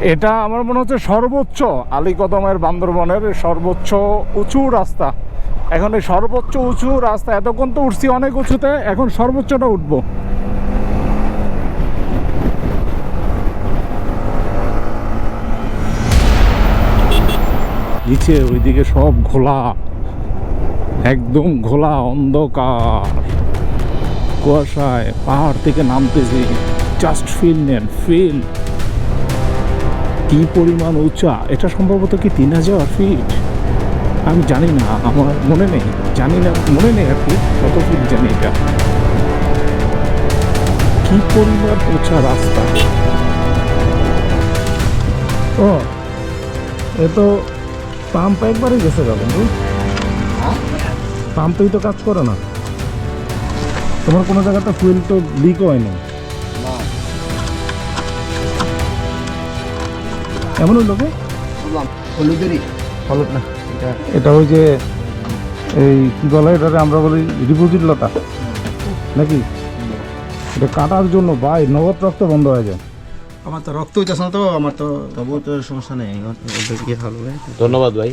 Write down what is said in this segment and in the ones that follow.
এটা আমার মনে হচ্ছে সর্বোচ্চ আলীকদমের বান্দরবনের সর্বোচ্চ উঁচু রাস্তা। এখন এই সর্বোচ্চ উঁচু রাস্তা, এতক্ষণ তো উঠছি অনেক উঁচুতে, এখন সর্বোচ্চটা উঠবো। নিচে ওইদিকে সব ঘোলা, একদম ঘোলা, অন্ধকার, কুয়াশায় পাহাড় থেকে নামতেছি। জাস্ট ফিল নেন, ফিল কি পরিমাণ উঁচা। এটা সম্ভবত কি 3000 ফিট, আমি জানি না, আমার মনে নেই, জানি না, মনে নেই আর কি কত ফিট জানি। এটা কি পরিমাণ উঁচা রাস্তা। ও এ তো পাম্প একবারই গেছে গা বন্ধু, পাম্পেই তো কাজ করে না। তোমার কোনো জায়গাতে ফুয়েল তো লিকও হয় না? এমন হইল কি হলুদেরই হলুদ না, এটা ওই যে এই কি বলে এটারে আমরা বলি রিপোজিট লতা নাকি? এটা কাটার জন্য ভাই নগদ রক্ত বন্ধ হয়ে যায়। আমার তো রক্ত হইতেছে না, তো আমার তো তবুও তো সমস্যা নেই। ভালো, ধন্যবাদ ভাই।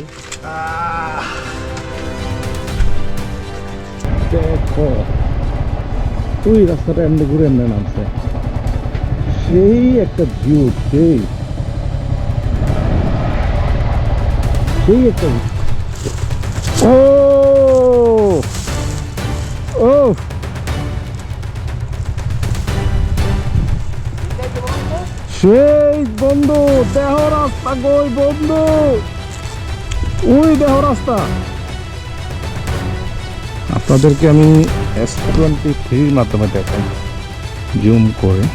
দেখো ওই রাস্তাটা এমনি ঘুরে এমনি নামছে, সেই একটা ভিউ, সেই একটা ও ও সেই বন্ধু দেহ রাস্তা কই বন্ধু, ওই দেহ রাস্তা। আপনাদেরকে আমি S23 মাধ্যমে দেখাই জুম করে।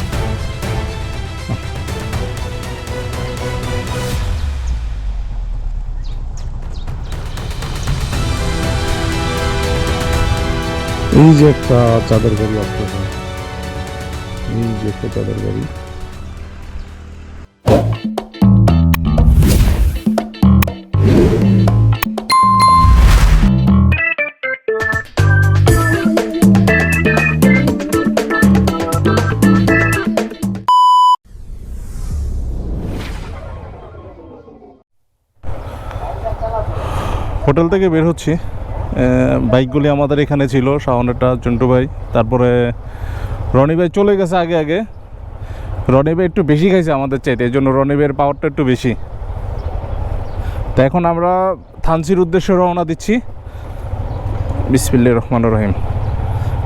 এই যে একটা চাঁদের গাড়ি আসতেছে, এই যে একটা চাঁদের গাড়ি। হোটেল থেকে বের হচ্ছি, বাইকগুলি আমাদের এখানে ছিল, শাওনেরটা চন্টু ভাই, তারপরে রনি ভাই চলে গেছে আগে আগে। রনি ভাই একটু বেশি খাইছে আমাদের চাইতে, এই জন্য রনি ভাইয়ের পাওয়ারটা একটু বেশি। তো এখন আমরা থানচির উদ্দেশ্যে রওনা দিচ্ছি। বিসমিল্লাহির রহমানির রহিম।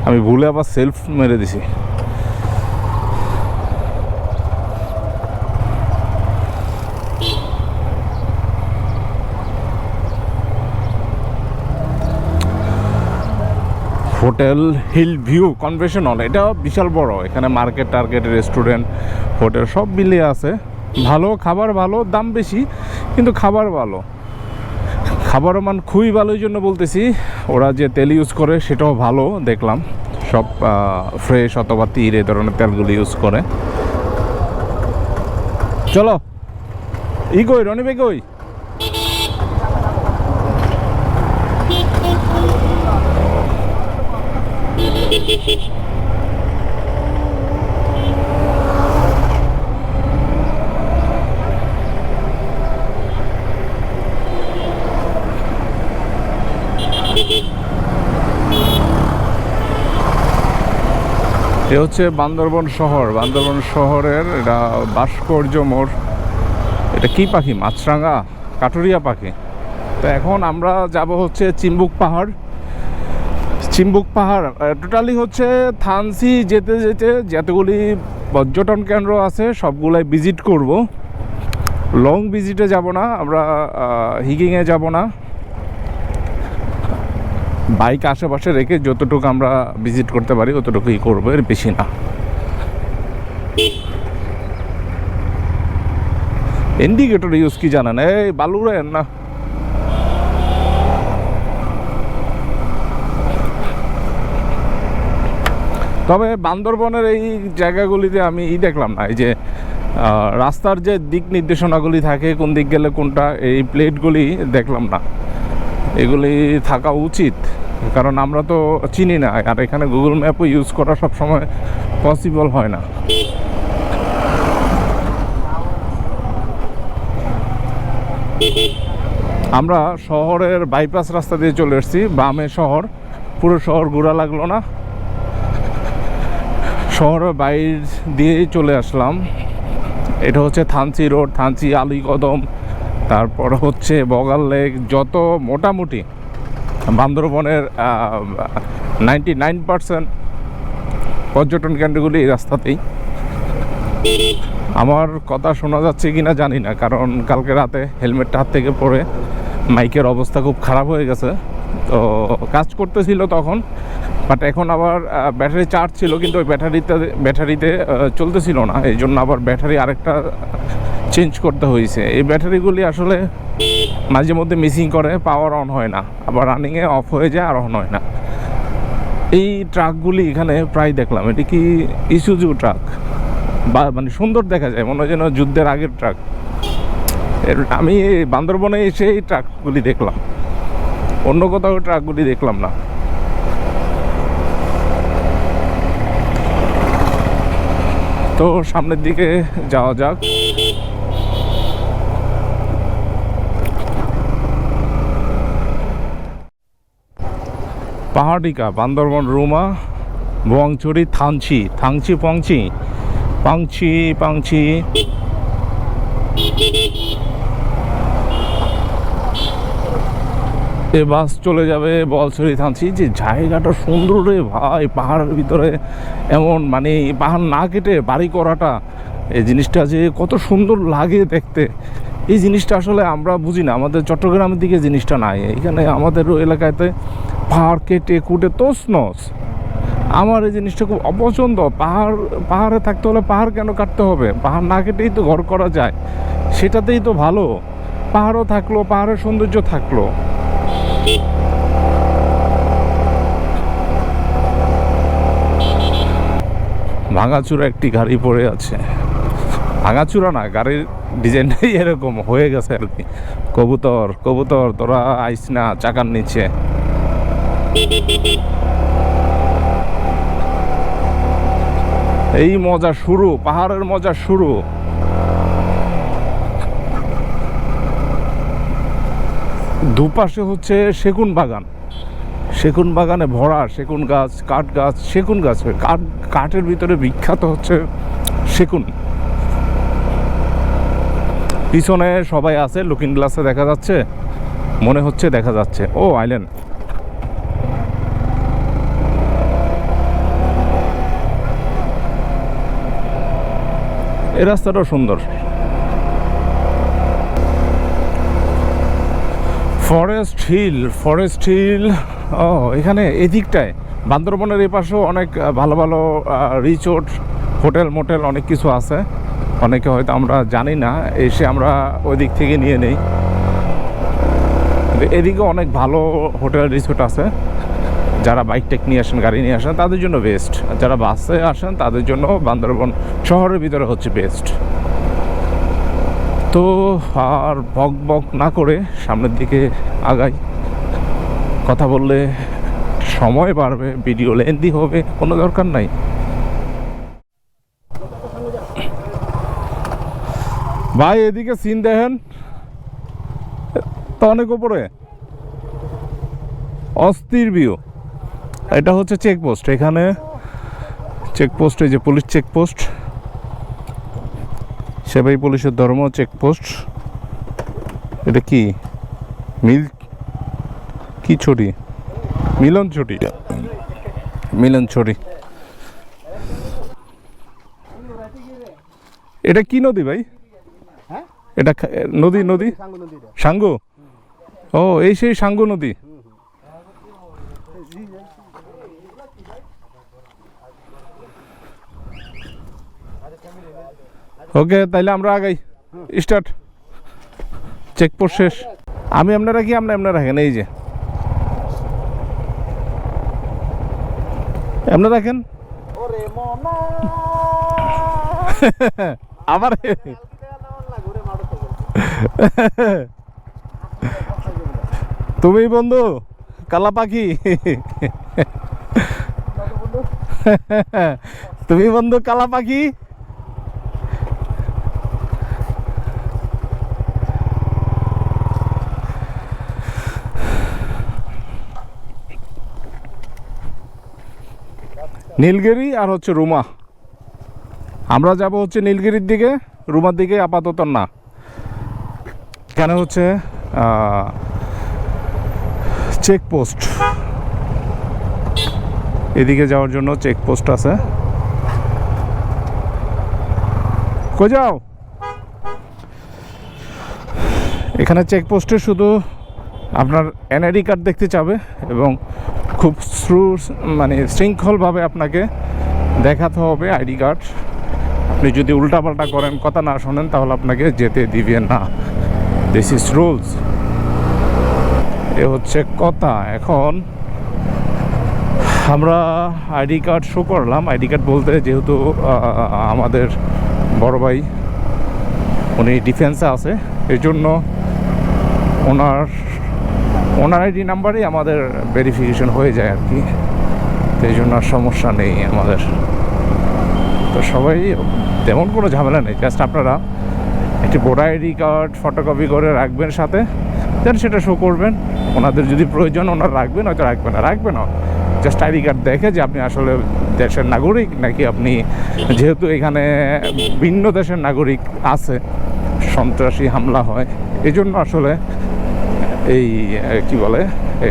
আমি ভুলে আবার সেলফ মেরে দিছি। Hotel hill view convention hall, এটা বিশাল বড়, এখানে মার্কেট টার্গেট রেস্টুরেন্ট হোটেল সব মিলিয়ে আছে। ভালো খাবার, ভালো দাম বেশি, কিন্তু খাবার ভালো, খাবারের মান খুবই ভালো। এই জন্য বলতেছি, ওরা যে তেল ইউজ করে সেটাও ভালো দেখলাম, সব ফ্রেশ অথবা তীর এই ধরনের তেলগুলো ইউজ করে। চলো ই কই রনি ভাই কই? এ হচ্ছে বান্দরবন শহর। বান্দরবন শহরের এটা ভাস্কর্য মোড়। এটা কি পাখি? মাছরাঙা, কাটুরিয়া পাখি। তো এখন আমরা যাব হচ্ছে চিম্বুক পাহাড়। চিম্বুক পাহাড় টোটালি হচ্ছে থানচি যেতে যেতে যতগুলি পর্যটন কেন্দ্র আছে সবগুলাই ভিজিট করব। লং ভিজিটে যাব না আমরা, হিকিংয়ে যাব না, বাইক আশেপাশে রেখে যতটুকু আমরা ভিজিট করতে পারি ততটুকুই করবো, এর বেশি না। ইন্ডিকেটর ইউজ কি জানেন? এই বালুরেন না, তবে বান্দরবনের এই জায়গাগুলিতে আমি দেখলাম না, এই যে রাস্তার যে দিক নির্দেশনাগুলি থাকে কোন দিক গেলে কোনটা, এই প্লেটগুলি দেখলাম না। এগুলি থাকা উচিত, কারণ আমরা তো চিনি না, আর এখানে গুগল ম্যাপও ইউজ করা সবসময় পসিবল হয় না। আমরা শহরের বাইপাস রাস্তা দিয়ে চলে এসেছি, বামে শহর, পুরো শহর ঘোরা লাগলো না, শহরের বাইর দিয়েই চলে আসলাম। এটা হচ্ছে থানচি রোড, থানচি, আলীকদম, তারপর হচ্ছে বগাল লেক, যত মোটামুটি বান্দরবনের 99% পর্যটন কেন্দ্রগুলি এই রাস্তাতেই। আমার কথা শোনা যাচ্ছে কিনা জানি না, কারণ কালকে রাতে হেলমেটটা হাত থেকে পড়ে মাইকের অবস্থা খুব খারাপ হয়ে গেছে। তো কাজ করতেছিল তখন, বাট এখন আবার ব্যাটারি চার্জ ছিল, কিন্তু ওই ব্যাটারিতে চলতেছিল না, এই জন্য আবার ব্যাটারি আরেকটা চেঞ্জ করতে হয়েছে। এই ব্যাটারিগুলি আসলে মাঝে মধ্যে মিসিং করে, পাওয়ার অন হয় না, আবার রানিংয়ে অফ হয়ে যায় আর অন হয় না। এই ট্রাকগুলি এখানে প্রায় দেখলাম। এটি কি ইসুজু ট্রাক, বা মানে সুন্দর দেখা যায়, মনে হয় যেন যুদ্ধের আগের ট্রাক। আমি বান্দরবনে এসে এই ট্রাকগুলি দেখলাম, অন্য কোথাও ট্রাকগুলি দেখলাম না। তো সামনের দিকে যাওয়া যাক। পাহাড়িকা, বান্দরবন, রুমা, বোয়াংচুরি, থানচি, থাংচি, পংচি, পাংচি, পাংচি। এ বাস চলে যাবে বোয়ালছড়ি, থানচি। যে জায়গাটা সুন্দর রে ভাই, পাহাড়ের ভিতরে এমন মানে পাহাড় না কেটে বাড়ি করাটা, এই জিনিসটা যে কত সুন্দর লাগে দেখতে, এই জিনিসটা আসলে আমরা বুঝি না। আমাদের চট্টগ্রামের দিকে জিনিসটা নাই, এখানে আমাদের এলাকাতে পাহাড় কেটে কুটে তছনছ। আমার এই জিনিসটা খুব অপছন্দ। পাহাড়ে থাকতে হলে পাহাড় কেন কাটতে হবে? পাহাড় না কেটেই তো ঘর করা যায়, সেটাতেই তো ভালো। পাহাড়ও থাকলো, পাহাড়ের সৌন্দর্য থাকলো। ভাঙাচুরা একটি গাড়ি পড়ে আছে, ভাঙাচুরা না, গাড়ির ডিজাইনটাই এরকম হয়ে গেছে আর কি। কবুতর, কবুতর তোরা আইস না চাকার নিচে। এই মজা শুরু, পাহাড়ের মজা শুরু। দুপাশে হচ্ছে সেগুন বাগান, সেগুন বাগানে ভরা, সেগুন গাছ, কাঠ গাছ, সেগুন গাছ। কাঠের ভিতরে বিখ্যাত হচ্ছে সেগুন। পিছনে সবাই আছে, লুকিং গ্লাসে দেখা যাচ্ছে, মনে হচ্ছে দেখা যাচ্ছে। ও আইল্যান্ড, এই রাস্তাটাও সুন্দর। Forest hill, forest hill. ও এখানে এদিকটায় বান্দরবনের এই পাশেও অনেক ভালো ভালো রিসোর্ট, হোটেল মোটেল অনেক কিছু আছে, অনেকে হয়তো আমরা জানি না, এসে আমরা ওই দিক থেকে নিয়ে নেই। এদিকে অনেক ভালো হোটেল রিসোর্ট আছে। যারা বাইক টেক নিয়ে আসেন, গাড়ি নিয়ে আসেন, তাদের জন্য বেস্ট। যারা বাসে আসেন তাদের জন্য বান্দরবন শহরের ভিতরে হচ্ছে বেস্ট। তো আর বক বক না করে সামনের দিকে আগাই। কথা বললে সময় বাড়বে, ভিডিও লেন্দি হবে, কোনো দরকার নাই। ভাই এদিকে সিন দেখেন তো, অনেক উপরে, অস্থির ভিউ। এটা হচ্ছে চেকপোস্ট, এখানে চেকপোস্ট, এই যে পুলিশ চেকপোস্ট, সেবাই পুলিশের ধর্ম চেকপোস্ট। এটা কি মিল কি ছড়ি, মিলন ছড়ি, মিলন ছড়ি। এটা কি নদী ভাই? এটা নদী, নদী সাঙ্গু। ও এই সেই সাঙ্গু নদী। ওকে, তাইলে আমরা আগাই, স্টার্ট। চেকপোস্ট শেষ। আমি আপনারা রাখি, আপনারা রাখেন। এই যে আপনারা রাখেন আবার। তুমি বন্ধু কালা পাখি, তুমি বন্ধু কালা পাখি। নীলগিরি আর হচ্ছে রুমা। আমরা যাব হচ্ছে নীলগিরির দিকে, রুমার দিকে আপাতত না। কেন হচ্ছে চেকপোস্ট, এদিকে যাওয়ার জন্য চেকপোস্ট আছে। কই যাও? এখানে চেকপোস্টে শুধু আপনার এনআইডি কার্ড দেখতে চাবে এবং খুব মানে শৃঙ্খলভাবে আপনাকে দেখাতে হবে আইডি কার্ড। আপনি যদি উল্টাপাল্টা করেন, কথা না শোনেন, তাহলে আপনাকে যেতে দিবে না। This is rules. এ হচ্ছে কথা। এখন আমরা আইডি কার্ড শো করলাম। আইডি কার্ড বলতে, যেহেতু আমাদের বড় ভাই উনি ডিফেন্সে আছে, এই জন্য ওনার আইডি নাম্বারেই আমাদের ভেরিফিকেশন হয়ে যায় আর কি। তো এই জন্য আর সমস্যা নেই আমাদের। তো সবাই তেমন কোনো ঝামেলা নেই। জাস্ট আপনারা একটি ভোটার আইডি কার্ড ফটোকপি করে রাখবেন সাথে, দেন সেটা শো করবেন। ওনাদের যদি প্রয়োজন ওনারা রাখবেন, হয়তো রাখবেন না। জাস্ট আইডি কার্ড দেখে যে আপনি আসলে দেশের নাগরিক নাকি, আপনি যেহেতু এখানে ভিন্ন দেশের নাগরিক আছে, সন্ত্রাসী হামলা হয়, এই জন্য আসলে এই কি বলে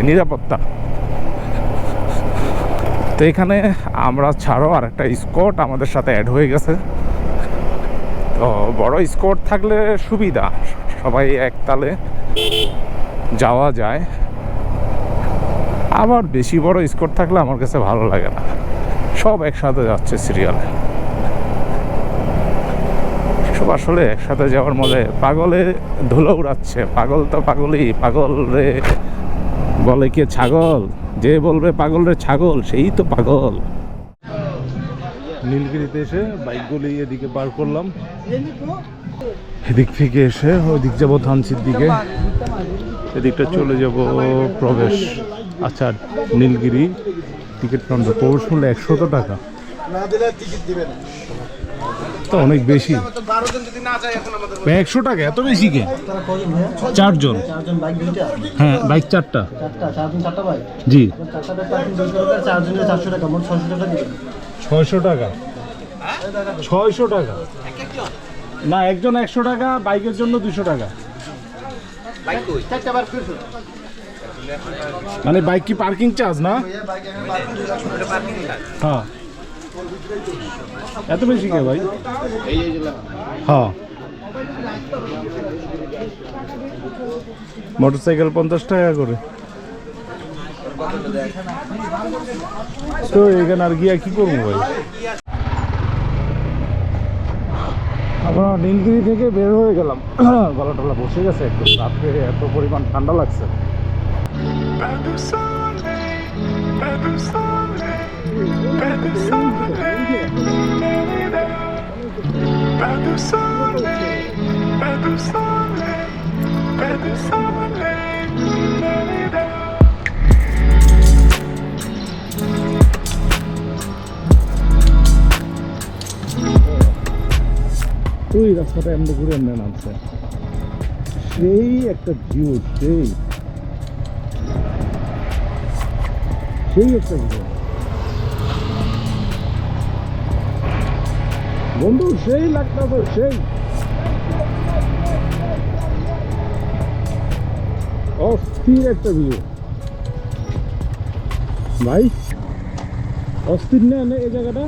নিরাপত্তা। তো এখানে আমরা ছাড়াও আর একটা স্কোয়াড আমাদের সাথে অ্যাড হয়ে গেছে। তো বড় স্কোয়াড থাকলে সুবিধা, সবাই একতালে যাওয়া যায়। আবার বেশি বড় স্কোয়াড থাকলে আমার কাছে ভালো লাগে না, সব একসাথে যাচ্ছে সিরিয়ালে। সব আসলে একসাথে যাওয়ার মধ্যে পাগলে ধুলো উড়াচ্ছে। পাগল তো পাগলই, পাগল রে বলে কে ছাগল, যে বলবে পাগল রে ছাগল সেই তো পাগল। নীলগিরিতে এসে বাইকগুলি এদিকে বার করলাম, এদিক থেকে এসে ওইদিক যাবো থানচির দিকে, এদিকটা চলে যাব প্রবেশ। আচ্ছা, নীলগিরি টিকিট কাউন্টার প্রবেশ মূল্য 100 টাকা, তো অনেক বেশি। 100 টাকা এত বেশি কে? 4 জন। হ্যাঁ, বাইক 4টা। জি, 600 টাকা। 600 টাকা না, একজন 100 টাকা, বাইকের জন্য 200 টাকা। মানে বাইক কি পার্কিং চার্জ না? হ্যাঁ, এত বেশি কে ভাই? হ্যাঁ, মোটরসাইকেল 50 টাকা করে। তো এখানে আর গিয়া কি করবো ভাই? আমরা নীলগিরি থেকে বের হয়ে গেলাম, গলা টলা বসে গেছে একটু, রাত্রে এত পরিমাণ ঠান্ডা লাগছে। ওই রাস্তাটা এমনি ঘুরে এমনি নামছে, সেই একটা ভিউ, সেই একটা ভিউ বন্ধু, সেই লাগতো, সেই অস্থির একটা ভিউ ভাই। অস্থির না এই জায়গাটা?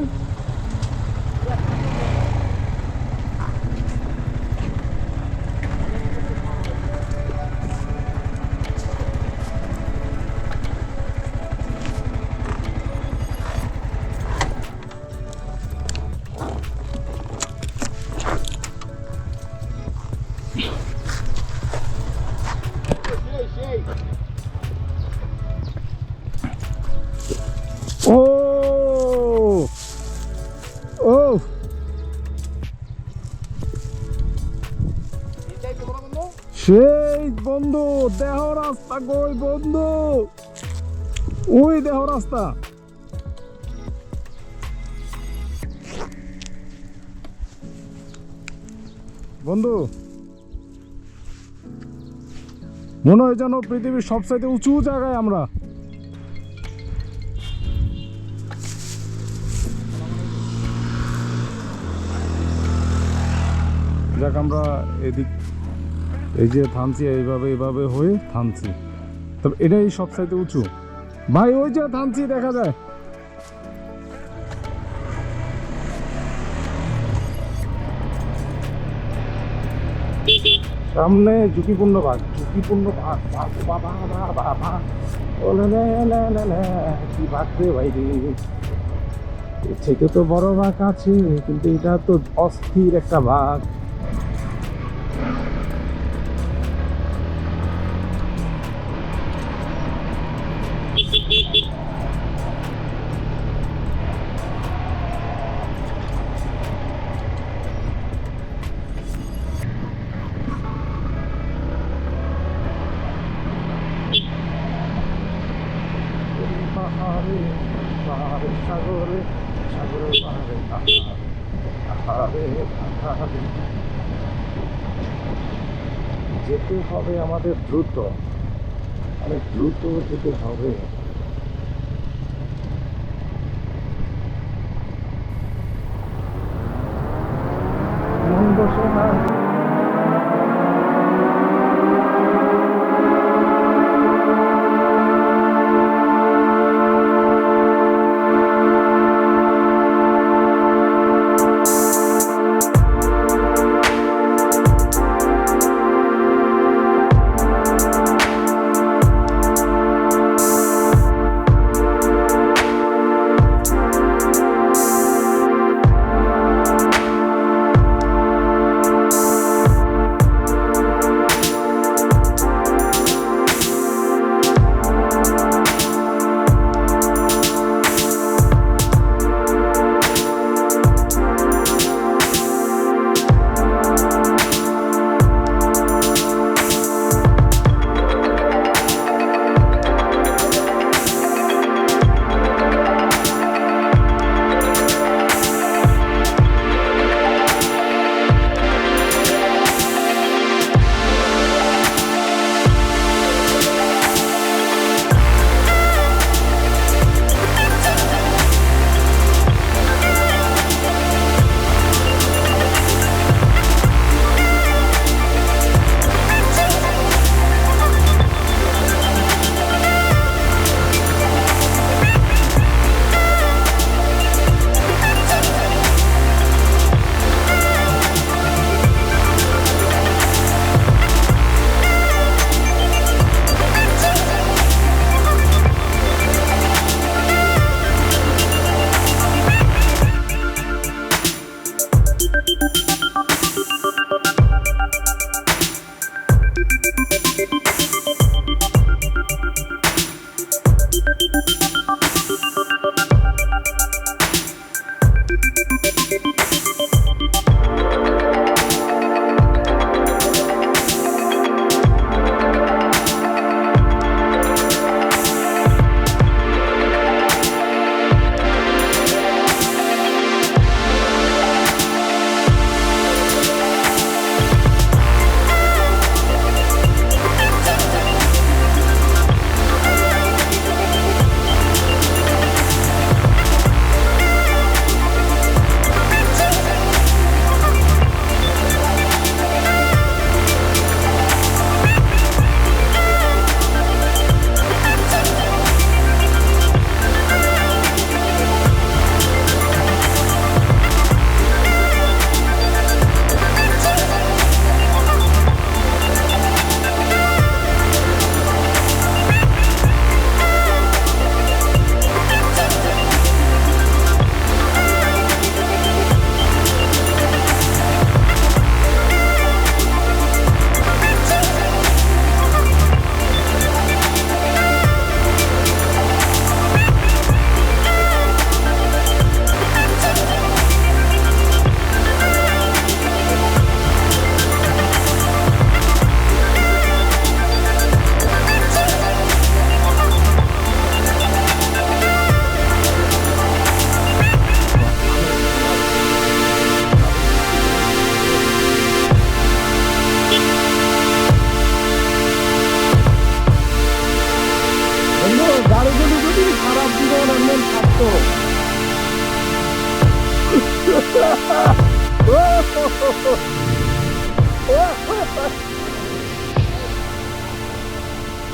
সেই বন্ধু, দেহ রাস্তা কই বন্ধু? ওই দেহ রাস্তা। বন্ধু, মনে হয় যেন পৃথিবীর সবচাইতে উঁচু জায়গায় আমরা। যাক আমরা এদিক এই যে থানচি এইভাবে এইভাবে হয়ে থানচি, তবে এটাই সবচাইতে উঁচু ভাই, ওই যে থানচি দেখা যায়। সামনে ঝুঁকিপূর্ণ বাঘ, ঝুঁকিপূর্ণ বাঘ, বাঘ বাবা বাবা বাবা, ও লে লে লে লে লে, কি বাঘ রে ভাই রে, এর থেকে তো বড় বাঘ আছে, কিন্তু এটা তো অস্থির একটা বাঘ। পাহাড়ে পাহাড়ে সাগরে, সাগরে পাহাড়ে পাহাড়ে পাহাড়ে, যেতে হবে আমাদের দ্রুত, অনেক দ্রুত যেতে হবে। মন বসে না।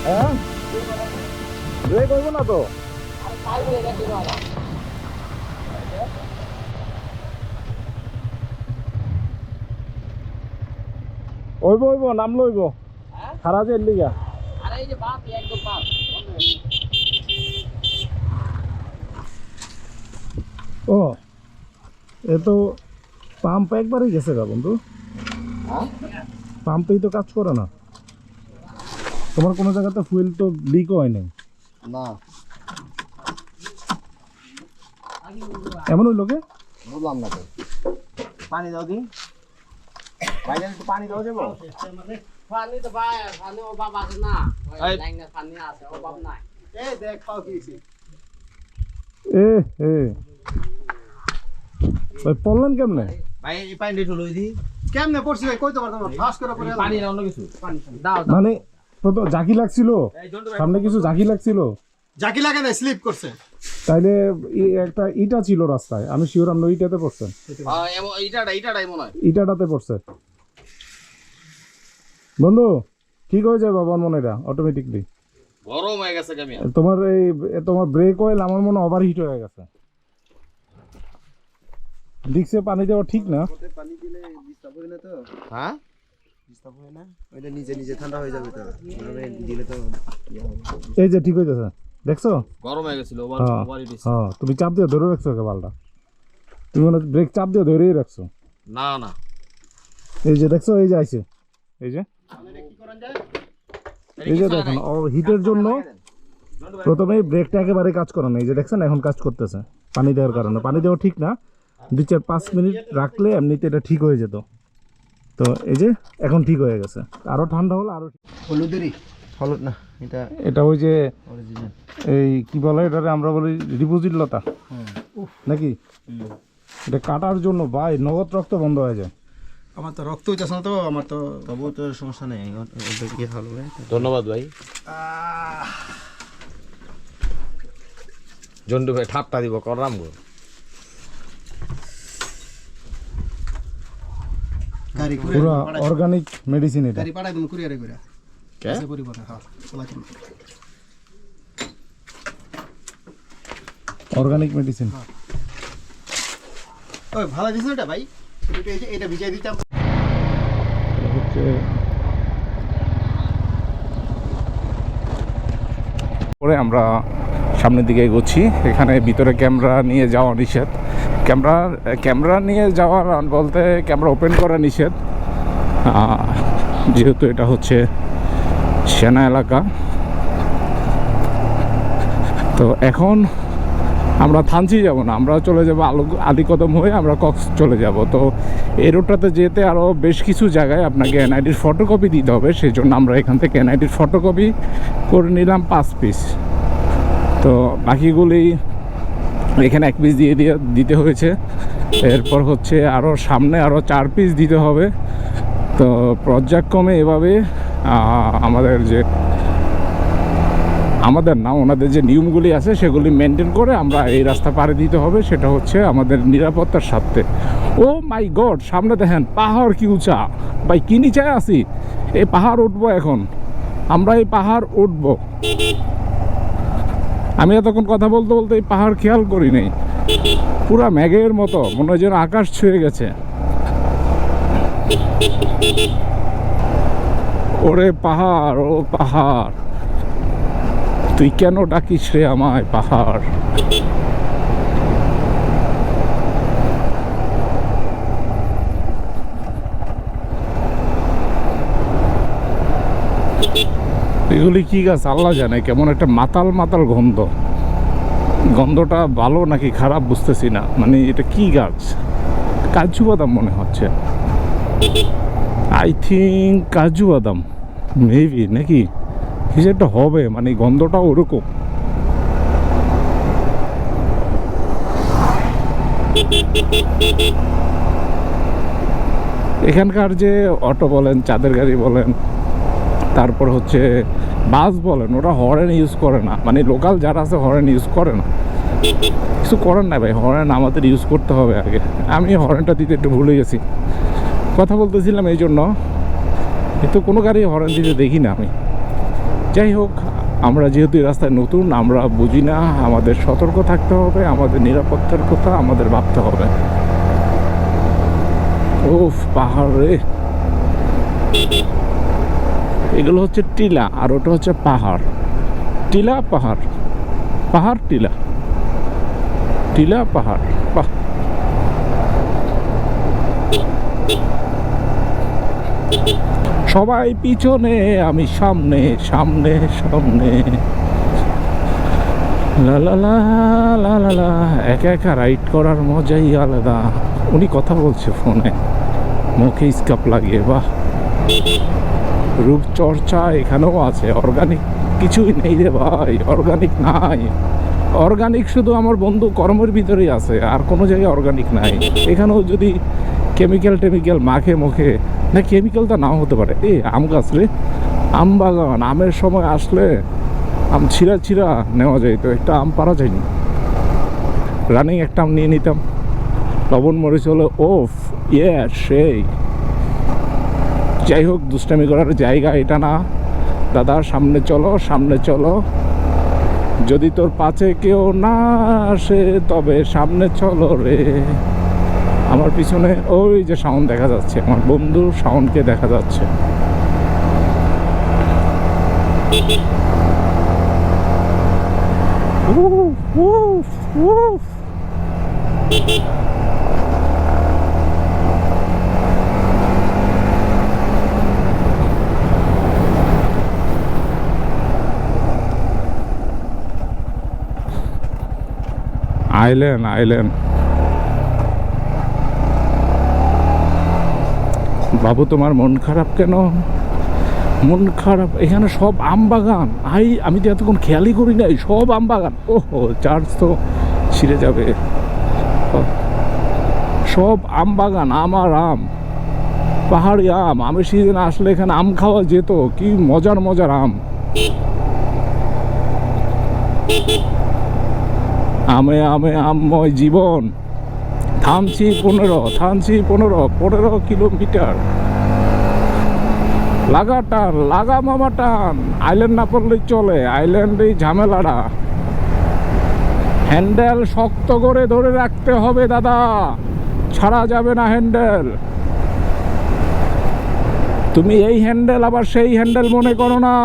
হ্যাঁ ব্রেক হইব না তো হইব হইব নামলো হইব খারাজের লিগা ও এ তো পাম্প একবারই গেছে গা বন্ধু পাম্পেই তো কাজ করে না তোমার কোনো জায়গাতে ফুয়েল তো লিকও হয় নাই না এমন হইলো কে বুঝলাম না তো পানি দাও দিন ভাইজান একটু পানি দাও যাবো পানি তো ভাই পানি ও বাবা আছে না ওই লাইনে পানি আছে ও বাবা নাই এই দেখ খাও কিছি এ এ ভাই পড়লেন কেমনে ভাই এই পানি একটু লই দি কেমনে পড়ছি ভাই কইতে পারতাম না ফাস করে পড়ে পানি না অন্য কিছু দাও মানে তো ঝাঁকি লাগছিল সামনে কিছু ঝাঁকি লাগছিল জাকি লাগে না স্লিপ করছে তাইলে একটা ইটা ছিল রাস্তায় আমি শিওর আমরা ইটাতে পড়ছেন এইটাই মনে হয় ইটাটাতে পড়ছে বন্ধু ঠিক হয়ে যায় বাবার মনেরা অটোমেটিকলি গরম হয়ে গেছে কামিয়া তোমার ব্রেক অয়েল আমার মনে ওভারহিট হয়ে গেছে ডিক্সে পানি দেওয়া ঠিক না পানি দিলে ডিস্টার্ব হয় না তো হ্যাঁ ডিস্টার্ব হয় না ওইটা নিজে নিজে ঠান্ডা হয়ে যাবে তো মানে দিলে তো এই যে ঠিক হয়ে গেছে দেখছো গরম হয়ে গেছিল হ্যাঁ তুমি চাপ দিয়ে ধরে রাখছো বালটা তুমি মনে ব্রেক চাপ দিয়ে ধরেই রাখছো না না এই যে দেখছো এই যে আইছে এই যে এই যে দেখেন হিটের জন্য প্রথমেই ব্রেকটা একেবারে কাজ করে না এই যে দেখছেন এখন কাজ করতেছে পানি দেওয়ার কারণে পানি দেওয়া ঠিক না 2-4-5 মিনিট রাখলে এমনিতে এটা ঠিক হয়ে যেত তো এই যে এখন ঠিক হয়ে গেছে আরো ঠান্ডা হলো আরো হলুদেরই হলুদ না এটা ওই যে অরিজিনাল এই কি বলে এটারে আমরা বলি রিপোজিট লতা নাকি এটা কাটার জন্য ভাই নগদ রক্ত বন্ধ হয়ে যায় আমার তো রক্ত হইতেছে না তো আমার তো তবুও তো সমস্যা নেই ওটা কি ভালো ভাই ধন্যবাদ ভাই জন্ডু ভাই ঠাপটা দিব করলাম গো গাড়ি করে পুরো অর্গানিক মেডিসিন এটা গাড়ি পাঠাই তুমি কুরিয়ারে করে কে আছে পরিবহনে হ্যাঁ চলাই তুমি অর্গানিক মেডিসিন ওই ভালো দিছ এটা ভাই এটা ভিজাই দিতাম হচ্ছে পরে আমরা সামনের দিকে এগোচ্ছি এখানে ভিতরে ক্যামেরা নিয়ে যাওয়া নিষেধ ক্যামেরা নিয়ে যাওয়ার বলতে ক্যামেরা ওপেন করা নিষেধ যেহেতু এটা হচ্ছে সেনা এলাকা তো এখন আমরা থানচি যাব না আমরা চলে যাব আলীকদম হয়ে আমরা কক্স চলে যাব তো এই রোডটাতে যেতে আরও বেশ কিছু জায়গায় আপনাকে এনআইডির ফটোকপি দিতে হবে সেই জন্য আমরা এখান থেকে এনআইডির ফটোকপি করে নিলাম 5 পিস তো বাকিগুলি এখানে 1 পিস দিতে হয়েছে এরপর হচ্ছে আরও সামনে আরও 4 পিস দিতে হবে তো পর্যায়ক্রমে এভাবে আমাদের না ওনাদের যে নিয়মগুলি আছে সেগুলি মেনটেন করে আমরা এই রাস্তা পাড়ি দিতে হবে সেটা হচ্ছে আমাদের নিরাপত্তার স্বার্থে ও মাই গড সামনে দেখেন পাহাড় কি উঁচা ভাই কি নিচে আছি এই পাহাড় উঠবো এখন আমরা এই পাহাড় উঠবো আমি এতক্ষণ কথা বলতে বলতে এই পাহাড় খেয়াল করি নাই পুরা মেঘের মতো মনে হয় যেন আকাশ ছুঁয়ে গেছে ওরে পাহাড় ও পাহাড় তুই কেন ডাকিস রে আমায় পাহাড় এগুলি কি গাছ আল্লাহ জানে কেমন একটা মাতাল মাতাল গন্ধটা ভালো নাকি খারাপ বুঝতেছি না মানে এটা কি গাছ কাজু বাদাম মনে হচ্ছে আই থিঙ্ক কাজু বাদাম মেবি নাকি কিছু একটা হবে মানে গন্ধটা ওরকম এখানকার যে অটো বলেন চাঁদের গাড়ি বলেন তারপর হচ্ছে বাস বলেন ওরা হর্ন ইউজ করে না মানে লোকাল যারা আছে হর্ন ইউজ করে না কিছু করেন না ভাই হর্ন আমাদের ইউজ করতে হবে আগে আমি হর্নটা দিতে একটু ভুলে গেছি কথা বলতেছিলাম এই জন্য কিন্তু কোনো গাড়ি হর্ন দিতে দেখি না আমি। যাই হোক, আমরা যেহেতু এই রাস্তায় নতুন, আমরা বুঝি না, আমাদের সতর্ক থাকতে হবে, আমাদের নিরাপত্তার কথা আমাদের ভাবতে হবে। ওফ, পাহাড় রে! এগুলো হচ্ছে টিলা, আর ওটা হচ্ছে পাহাড়। টিলা পাহাড়, পাহাড় টিলা, টিলা পাহাড়। বাহ! সবাই পিছনে, আমি সামনে সামনে সামনে। লা লা লা লা লা লা। একা একা রাইড করার মজাই আলাদা। উনি কথা বলছে ফোনে, মুখে স্কাপ লাগিয়ে। বাহ! রূপচর্চা এখানেও আছে, অর্গানিক কিছুই নেই রে ভাই, অর্গানিক নাই। অর্গানিক শুধু আমার বন্ধু কর্মের ভিতরেই আছে, আর কোনো জায়গায় অর্গানিক নাই। এখানেও যদি কেমিক্যাল টেমিক্যাল মাখে মুখে, না কেমিক্যালটা নাও হতে পারে। আম গাছ রে, আম বাগান। আমের সময় আসলে আম ছিঁড়া ছিঁড়া নেওয়া যায়, তো একটা আম পারা যায়নি। রানিং একটা আম নিয়ে নিতাম। লবণ মরিচ হলো ওফ, ইয়ে সেই। যাই হোক, দুষ্টামি করার জায়গা এটা না দাদা। সামনে চলো, সামনে চলো। যদি তোর পাছে কেউ না আসে তবে সামনে চলো রে। আমার পিছনে ওই যে সাউন্ড দেখা যাচ্ছে, আমার বন্ধু সাউন্ডকে দেখা যাচ্ছে। উফ, উফ, উফ। Island, island. বাবু, তোমার মন খারাপ কেন? মন খারাপ? এখানে সব আম বাগান। আমি তো এতক্ষণ খেয়ালই করি নাই, সব আম বাগান। ওহো, চার্জ তো ছিঁড়ে যাবে। সব আম বাগান, আম আর আম, পাহাড়ি আম। আমের সিজনে আসলে এখানে আম খাওয়া যেত, কি মজার মজার আম। আমে আমে আমময় জীবন। থামছি 15 কিলোমিটার। লাগা টান, লাগা মামা টান। আইল্যান্ড না পড়লেই চলে, আইল্যান্ডেই ঝামেলাটা। হ্যান্ডেল শক্ত করে ধরে রাখতে হবে দাদা, ছাড়া যাবে না হ্যান্ডেল। তুমি এই হ্যান্ডেল আবার সেই হ্যান্ডেল মনে করো না।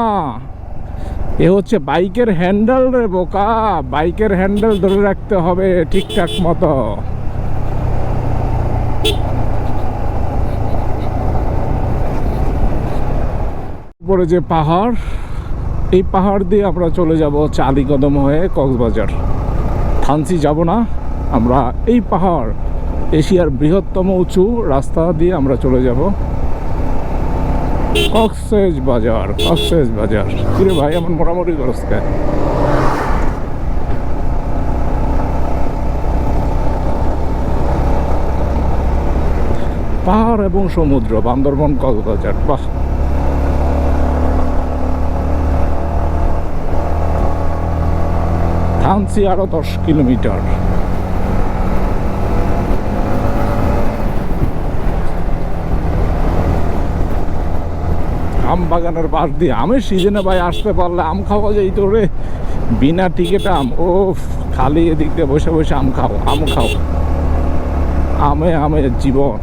এ হচ্ছে বাইকের হ্যান্ডেল রে বোকা, বাইকের হ্যান্ডেল ধরে রাখতে হবে ঠিকঠাক মতো। উপরে যে পাহাড়, এই পাহাড় দিয়ে আমরা চলে যাব চালিকদম হয়ে কক্সবাজার। থানচি যাব না আমরা, এই পাহাড়, এশিয়ার বৃহত্তম উঁচু রাস্তা দিয়ে আমরা চলে যাব কক্সবাজার। কক্সবাজার কিরে ভাই, আমার মোটামুটি খরচ খায়। পাহাড় এবং সমুদ্র, বান্দরবন কক্সবাজার। বাহ! থানচি আরো 10 কিলোমিটার। আম বাগানের পাশ দিয়ে। আমের সিজনে ভাই আসতে পারলে আম খাওয়া যায় তো রে, বিনা টিকিট আম। ও খালি এদিক দিয়ে বসে বসে আম খাও, আম খাও। আমে আমে জীবন।